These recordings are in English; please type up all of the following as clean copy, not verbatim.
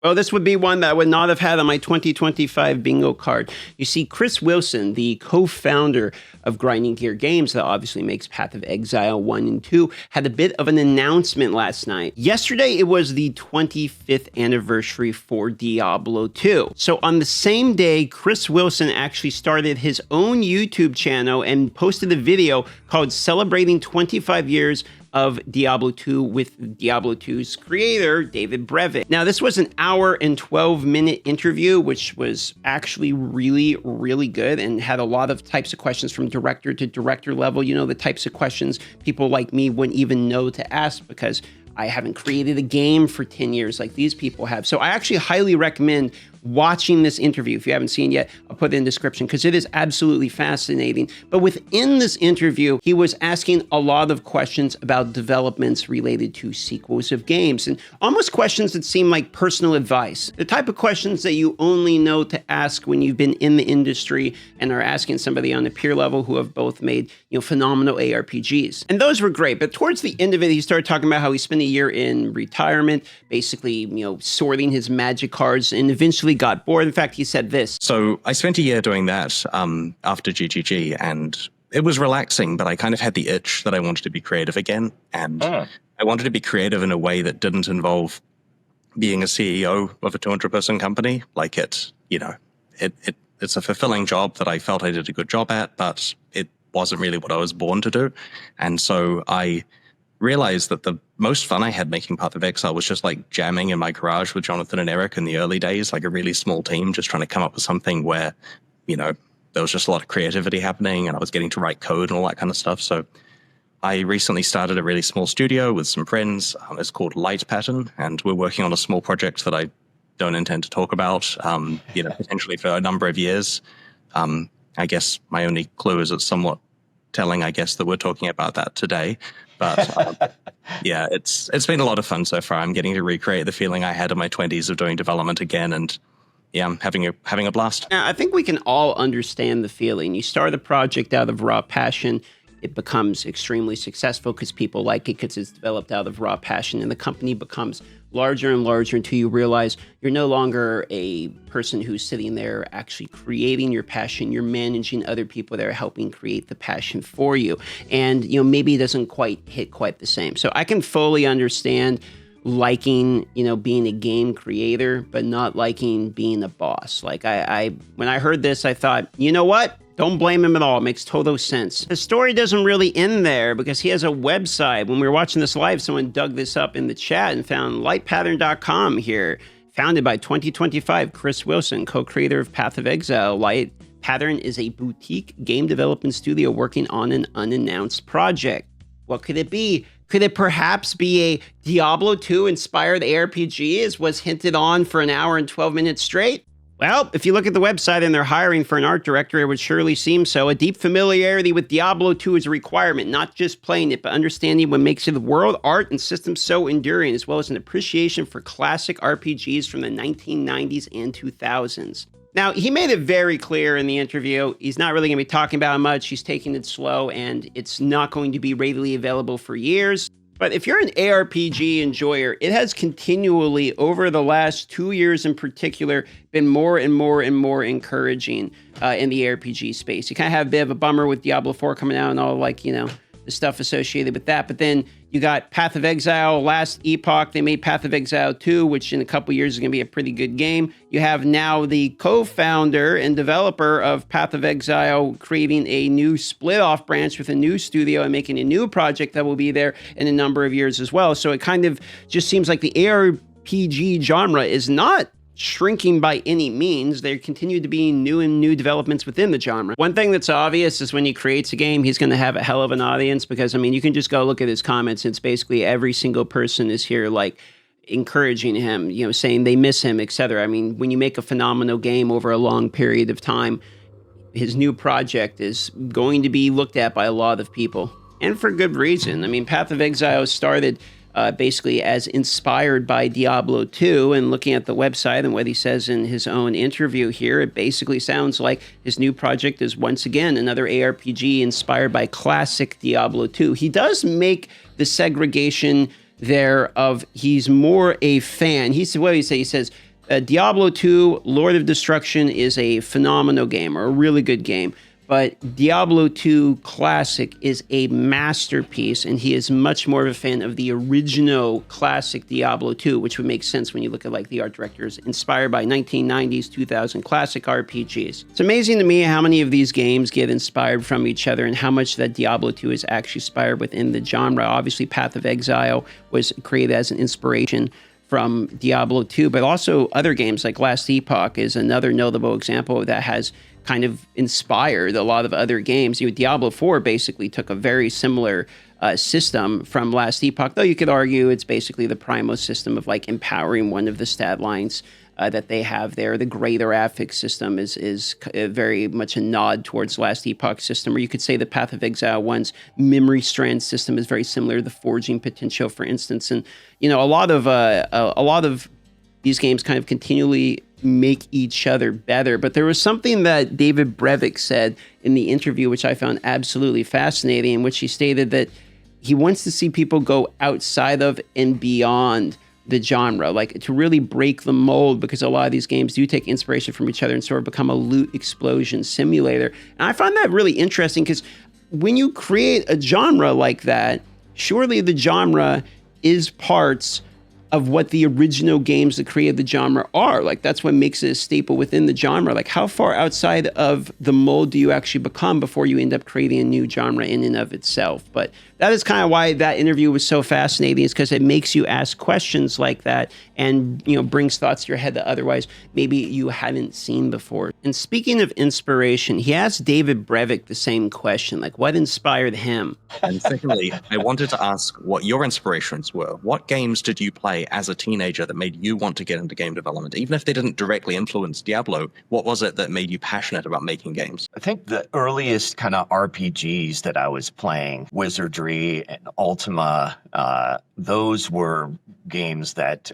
Well, this would be one that I would not have had on my 2025 bingo card. You see, Chris Wilson, the co-founder of Grinding Gear Games that obviously makes Path of Exile 1 and 2, had a bit of an announcement last night. Yesterday, it was the 25th anniversary for Diablo 2. So on the same day, Chris Wilson actually started his own YouTube channel and posted a video called Celebrating 25 Years of Diablo 2 with Diablo 2's creator, David Brevett. Now, this was an hour and 12-minute interview, which was actually really, really good and had a lot of types of questions from director to director level. You know, the types of questions people like me wouldn't even know to ask because I haven't created a game for 10 years like these people have. So I actually highly recommend watching this interview. If you haven't seen yet, I'll put it in the description because it is absolutely fascinating. But within this interview, he was asking a lot of questions about developments related to sequels of games and almost questions that seem like personal advice. The type of questions that you only know to ask when you've been in the industry and are asking somebody on a peer level who have both made, phenomenal ARPGs. And those were great. But towards the end of it, he started talking about how he spent a year in retirement, basically, sorting his magic cards and eventually got bored. In fact, he said this. So I spent a year doing that after GGG, and it was relaxing, but I kind of had the itch that I wanted to be creative again. And I wanted to be creative in a way that didn't involve being a CEO of a 200-person company. Like it's a fulfilling job that I felt I did a good job at, but it wasn't really what I was born to do. And so I realized that the most fun I had making Path of Exile was just like jamming in my garage with Jonathan and Eric in the early days, like a really small team, just trying to come up with something where, there was just a lot of creativity happening and I was getting to write code and all that kind of stuff. So I recently started a really small studio with some friends. It's called Light Pattern, and we're working on a small project that I don't intend to talk about, potentially for a number of years. I guess my only clue is it's somewhat telling, I guess, that we're talking about that today. But yeah, it's been a lot of fun so far. I'm getting to recreate the feeling I had in my 20s of doing development again, and yeah, I'm having a blast. Now, I think we can all understand the feeling. You start a project out of raw passion. It becomes extremely successful because people like it because it's developed out of raw passion, and the company becomes larger and larger until you realize you're no longer a person who's sitting there actually creating your passion. You're managing other people that are helping create the passion for you. And, maybe it doesn't quite hit quite the same. So I can fully understand liking, being a game creator, but not liking being a boss. Like when I heard this, I thought, you know what? Don't blame him at all. It makes total sense. The story doesn't really end there because he has a website. When we were watching this live, someone dug this up in the chat and found lightpattern.com here. Founded by 2025 Chris Wilson, co-creator of Path of Exile. Light Pattern is a boutique game development studio working on an unannounced project. What could it be? Could it perhaps be a Diablo 2 inspired ARPG, as was hinted on for an hour and 12 minutes straight? Well, if you look at the website and they're hiring for an art director, it would surely seem so. A deep familiarity with Diablo 2 is a requirement, not just playing it, but understanding what makes the world, art, and systems so enduring, as well as an appreciation for classic RPGs from the 1990s and 2000s. Now, he made it very clear in the interview, he's not really going to be talking about it much. He's taking it slow, and it's not going to be readily available for years. But if you're an ARPG enjoyer, it has continually, over the last 2 years in particular, been more and more and more encouraging in the ARPG space. You kind of have a bit of a bummer with Diablo 4 coming out and all, the stuff associated with that. But then you got Path of Exile, last Epoch. They made Path of Exile 2, which in a couple years is going to be a pretty good game. You have now the co-founder and developer of Path of Exile creating a new split-off branch with a new studio and making a new project that will be there in a number of years as well. So it kind of just seems like the ARPG genre is not shrinking by any means. There continue to be new developments within the genre. One thing that's obvious is when he creates a game, he's going to have a hell of an audience because, you can just go look at his comments. It's basically every single person is here, encouraging him, saying they miss him, etc. When you make a phenomenal game over a long period of time, his new project is going to be looked at by a lot of people, and for good reason. Path of Exile started basically as inspired by Diablo 2, and looking at the website and what he says in his own interview here, it basically sounds like his new project is once again another ARPG inspired by classic Diablo 2. He does make the segregation there of he's more a fan. What did he say? He says, Diablo 2, Lord of Destruction is a phenomenal game, or a really good game. But Diablo 2 Classic is a masterpiece, and he is much more of a fan of the original classic Diablo 2, which would make sense when you look at like the art directors inspired by 1990s, 2000 classic RPGs. It's amazing to me how many of these games get inspired from each other and how much that Diablo 2 is actually inspired within the genre. Obviously, Path of Exile was created as an inspiration from Diablo 2, but also other games like Last Epoch is another notable example that has kind of inspired a lot of other games. Diablo 4 basically took a very similar system from Last Epoch, though you could argue it's basically the Primo system of like empowering one of the stat lines that they have there. The greater affix system is very much a nod towards Last Epoch system, or you could say the Path of Exile one's memory strand system is very similar to the forging potential, for instance. And a lot of these games kind of continually make each other better. But there was something that David Brevik said in the interview, which I found absolutely fascinating, in which he stated that he wants to see people go outside of and beyond the genre, like to really break the mold, because a lot of these games do take inspiration from each other and sort of become a loot explosion simulator. And I find that really interesting, because when you create a genre like that, surely the genre is parts of what the original games that created the genre are. Like, that's what makes it a staple within the genre. Like, how far outside of the mold do you actually become before you end up creating a new genre in and of itself? But that is kind of why that interview was so fascinating, is because it makes you ask questions like that and, brings thoughts to your head that otherwise maybe you haven't seen before. And speaking of inspiration, he asked David Brevik the same question, like, what inspired him? And secondly, I wanted to ask what your inspirations were. What games did you play as a teenager that made you want to get into game development? Even if they didn't directly influence Diablo, what was it that made you passionate about making games? I think the earliest kind of RPGs that I was playing, Wizardry and Ultima, those were games that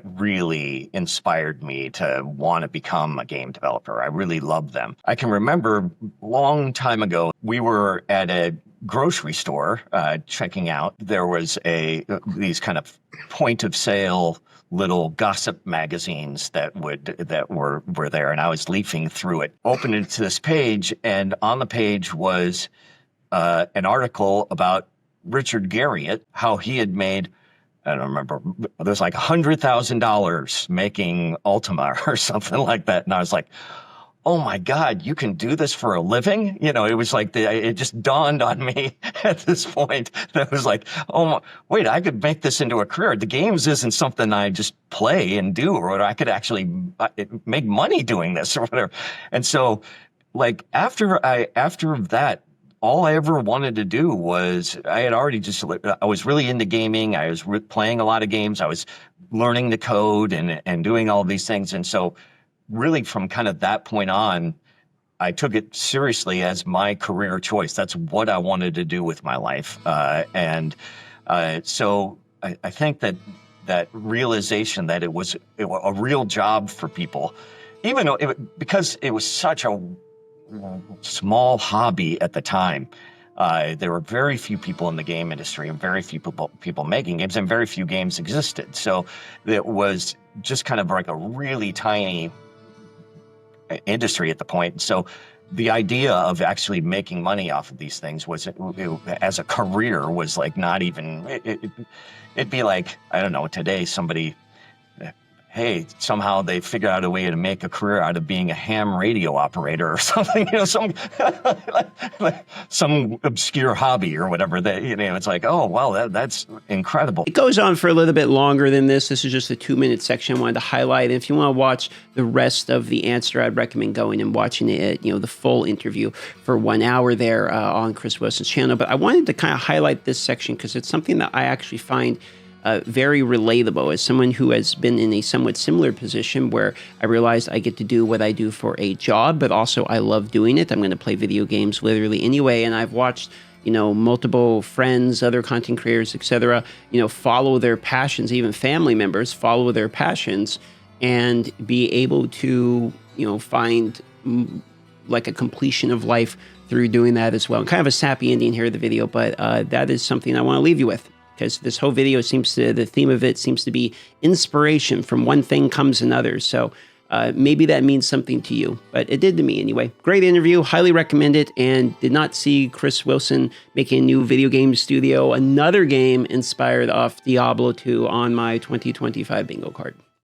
really inspired me to want to become a game developer. I really loved them. I can remember a long time ago, we were at a grocery store checking out. There was these kind of point of sale little gossip magazines that were there, and I was leafing through it. Opened it to this page, and on the page was an article about Richard Garriott, how he had made, I don't remember, there's like $100,000 making Ultima or something like that. And I was like, oh my God, you can do this for a living? It was like, it just dawned on me at this point that it was like, wait, I could make this into a career. The games isn't something I just play and do, or I could actually make money doing this or whatever. And so like after that, all I ever wanted to do was, I was really into gaming. I was playing a lot of games. I was learning the code and doing all of these things. And so really from kind of that point on, I took it seriously as my career choice. That's what I wanted to do with my life. So I think that realization that it was a real job for people, even though because it was such a small hobby at the time. There were very few people in the game industry and very few people making games, and very few games existed. So it was just kind of like a really tiny industry at the point. So the idea of actually making money off of these things as a career was like not even, it'd be like, I don't know, today somebody, hey, somehow they figured out a way to make a career out of being a ham radio operator or something, some obscure hobby or whatever. That it's like, oh, wow, that's incredible. It goes on for a little bit longer than this. This is just a 2-minute section I wanted to highlight. And if you want to watch the rest of the answer, I'd recommend going and watching it, the full interview for 1 hour there on Chris Wilson's channel. But I wanted to kind of highlight this section because it's something that I actually find very relatable as someone who has been in a somewhat similar position where I realized I get to do what I do for a job, but also I love doing it. I'm going to play video games literally anyway. And I've watched, multiple friends, other content creators, etc., follow their passions, even family members follow their passions and be able to, find like a completion of life through doing that as well. Kind of a sappy ending here of the video, but that is something I want to leave you with. because this whole video the theme of it seems to be inspiration. From one thing comes another. So maybe that means something to you, but it did to me anyway. Great interview, highly recommend it, and did not see Chris Wilson making a new video game studio, another game inspired off Diablo 2 on my 2025 bingo card.